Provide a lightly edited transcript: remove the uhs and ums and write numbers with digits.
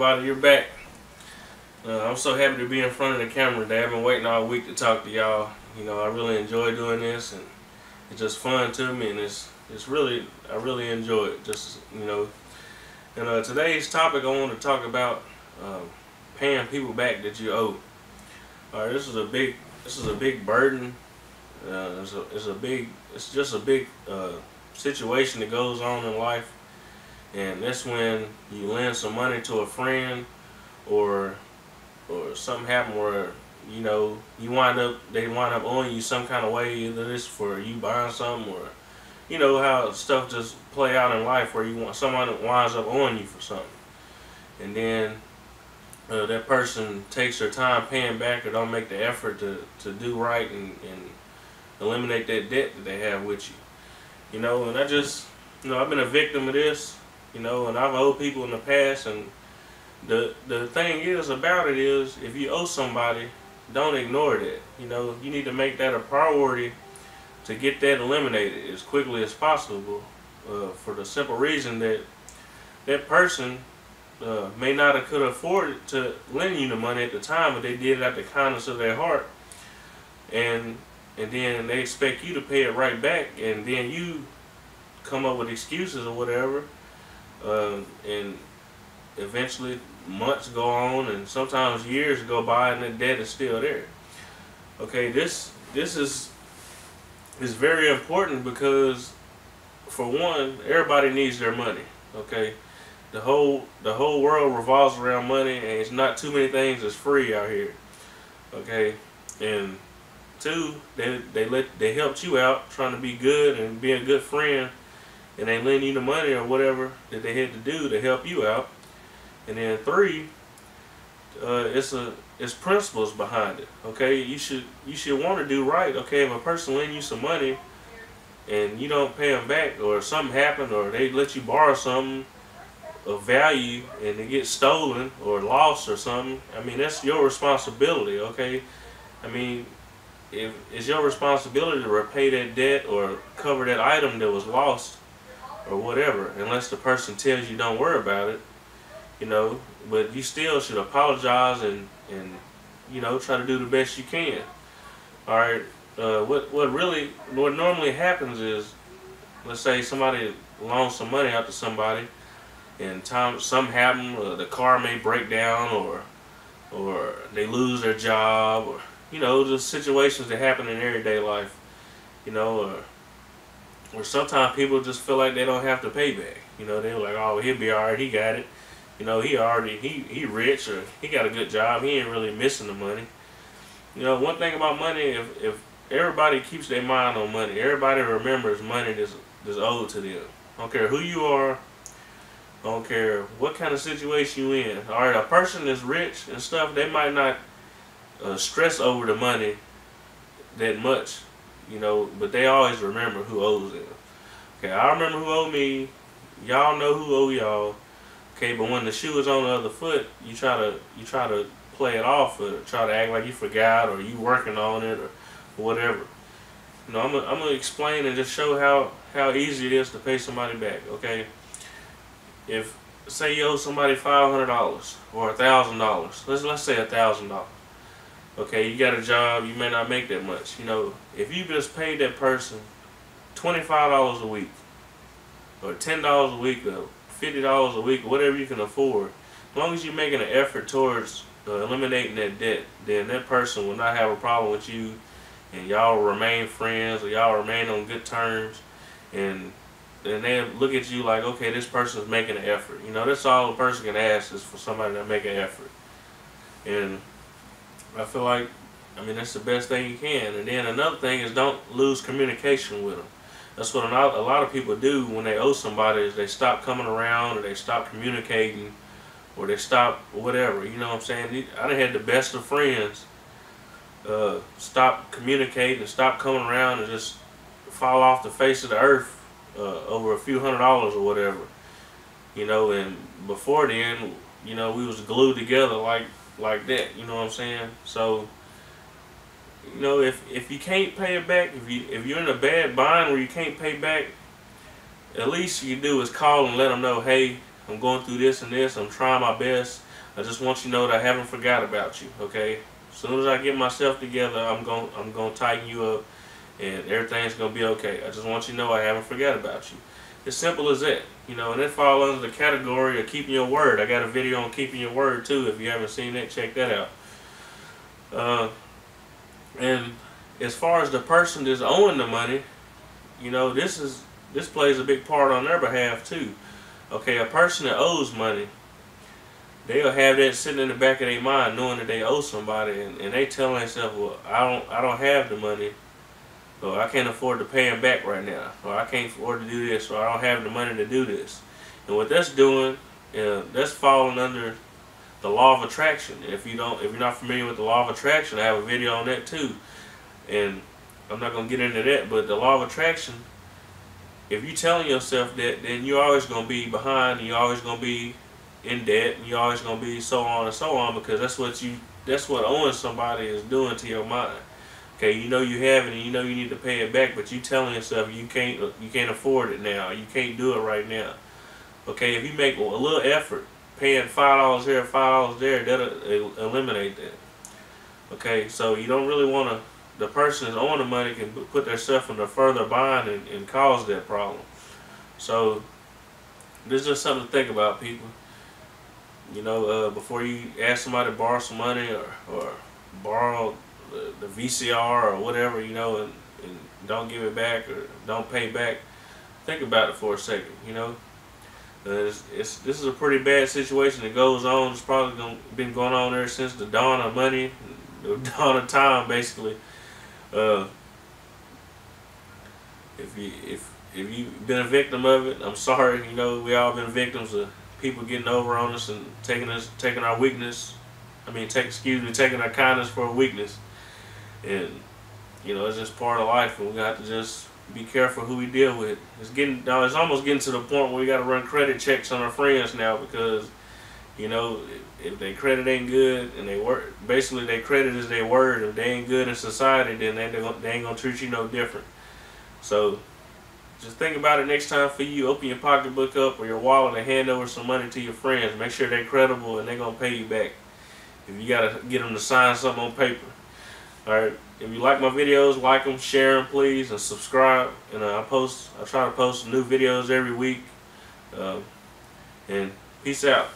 everybody, you're back. I'm so happy to be in front of the camera today. I've been waiting all week to talk to y'all. You know, I really enjoy doing this, and it's just fun to me, and I really enjoy it. Just and today's topic I want to talk about paying people back that you owe. All right, this is a big burden. It's just a big situation that goes on in life, and that's when you lend some money to a friend, or something happen where they wind up owing you some kind of way. Either this for you buying something, or how stuff just play out in life where someone winds up owing you for something, and then that person takes their time paying back, or don't make the effort to do right and eliminate that debt that they have with you. And I've been a victim of this, and I've owed people in the past. And the thing is about it is, if you owe somebody, don't ignore that. You need to make that a priority to get that eliminated as quickly as possible, for the simple reason that that person may not have could afford to lend you the money at the time, but they did it out the kindness of their heart, and then they expect you to pay it right back, and then you come up with excuses or whatever, and eventually months go on, and sometimes years go by, and the debt is still there. Okay, this is very important because, for one, everybody needs their money. Okay, the whole world revolves around money, and it's not too many things that's free out here. Okay, and two, they helped you out trying to be good and be a good friend, and they lend you the money or whatever that they had to do to help you out. And then three, it's principles behind it. Okay, you should want to do right. Okay, if a person lend you some money and you don't pay them back, or something happened, or they let you borrow something of value and it gets stolen or lost or something, I mean, that's your responsibility. Okay, I mean, if it's your responsibility to repay that debt or cover that item that was lost or whatever, unless the person tells you don't worry about it. But you still should apologize and try to do the best you can. All right. What normally happens is, let's say somebody loans some money out to somebody, and something happens, the car may break down, or they lose their job, or the situations that happen in everyday life. Or sometimes people just feel like they don't have to pay back. They're like, oh, he'll be alright, he got it. He rich, or he got a good job, he ain't really missing the money. One thing about money, if everybody keeps their mind on money, everybody remembers money that's owed to them. I don't care who you are, I don't care what kind of situation you in. Alright, a person that's rich and stuff, they might not stress over the money that much, but they always remember who owes them. Okay, I remember who owed me, y'all know who owe y'all. Okay, but when the shoe is on the other foot, you try to play it off, or try to act like you forgot, or you working on it, or whatever. I'm gonna explain and just show how easy it is to pay somebody back. Okay, if say you owe somebody $500 or $1,000, let's say $1,000. Okay, you got a job, you may not make that much. If you just paid that person $25 a week, or $10 a week, or $50 a week, or whatever you can afford, as long as you're making an effort towards eliminating that debt, then that person will not have a problem with you, and y'all remain friends, or y'all remain on good terms, and they look at you like, okay, this person's making an effort. That's all a person can ask, is for somebody to make an effort. And I feel like, that's the best thing you can. And then another thing is, don't lose communication with them. That's what a lot of people do when they owe somebody, is they stop coming around, or they stop communicating, or they stop whatever. You know what I'm saying? I done had the best of friends stop communicating and stop coming around, and just fall off the face of the earth over a few $100s or whatever. And before then, we was glued together like that. You know what I'm saying? So, if you can't pay it back, if you're in a bad bind where you can't pay back, at least you do is call and let them know, hey, I'm going through this and this, I'm trying my best, I just want you to know that I haven't forgot about you. Okay. As soon as I get myself together, I'm gonna tighten you up, and everything's gonna be okay. I just want you to know I haven't forgot about you. It's simple as that, you know. And it falls under the category of keeping your word. I got a video on keeping your word too. If you haven't seen that, check that out. And as far as the person that's owing the money, you know, this plays a big part on their behalf too. Okay, a person that owes money, they'll have that sitting in the back of their mind, knowing that they owe somebody, and they telling themselves, well, I don't have the money, or I can't afford to pay them back right now, or I can't afford to do this, or I don't have the money to do this. And what that's doing, that's falling under the law of attraction. If you're not familiar with the law of attraction, I have a video on that too, and I'm not gonna get into that. But the law of attraction, if you're telling yourself that, then you're always gonna be behind, and you're always gonna be in debt, and you're always gonna be so on and so on, because that's what owing somebody is doing to your mind. Okay, you know you have it, and you know you need to pay it back, but you telling yourself you can't afford it now, you can't do it right now. Okay, if you make a little effort, paying $5 here, $5 there, that'll eliminate that. Okay, so you don't really want to. The person that's owing the money can put themselves in a further bind and cause that problem. So this is just something to think about, people. You know, before you ask somebody to borrow some money, or borrow the VCR or whatever, you know, and don't give it back or don't pay back, think about it for a second. You know, this is a pretty bad situation that goes on. It's probably been going on ever since the dawn of money, the dawn of time, basically. If you've been a victim of it, I'm sorry. You know, we all been victims of people getting over on us and taking our weakness. Taking our kindness for a weakness. And you know, it's just part of life, and we got to just be careful who we deal with. It's almost getting to the point where we got to run credit checks on our friends now, because you know, if their credit ain't good, and basically their credit is their word. If they ain't good in society, then they ain't gonna treat you no different. So just think about it next time. For you, open your pocketbook up or your wallet and hand over some money to your friends. Make sure they're credible and they're gonna pay you back. If you gotta get them to sign something on paper. Alright, if you like my videos, like them, share them please, and subscribe. And I try to post new videos every week. And peace out.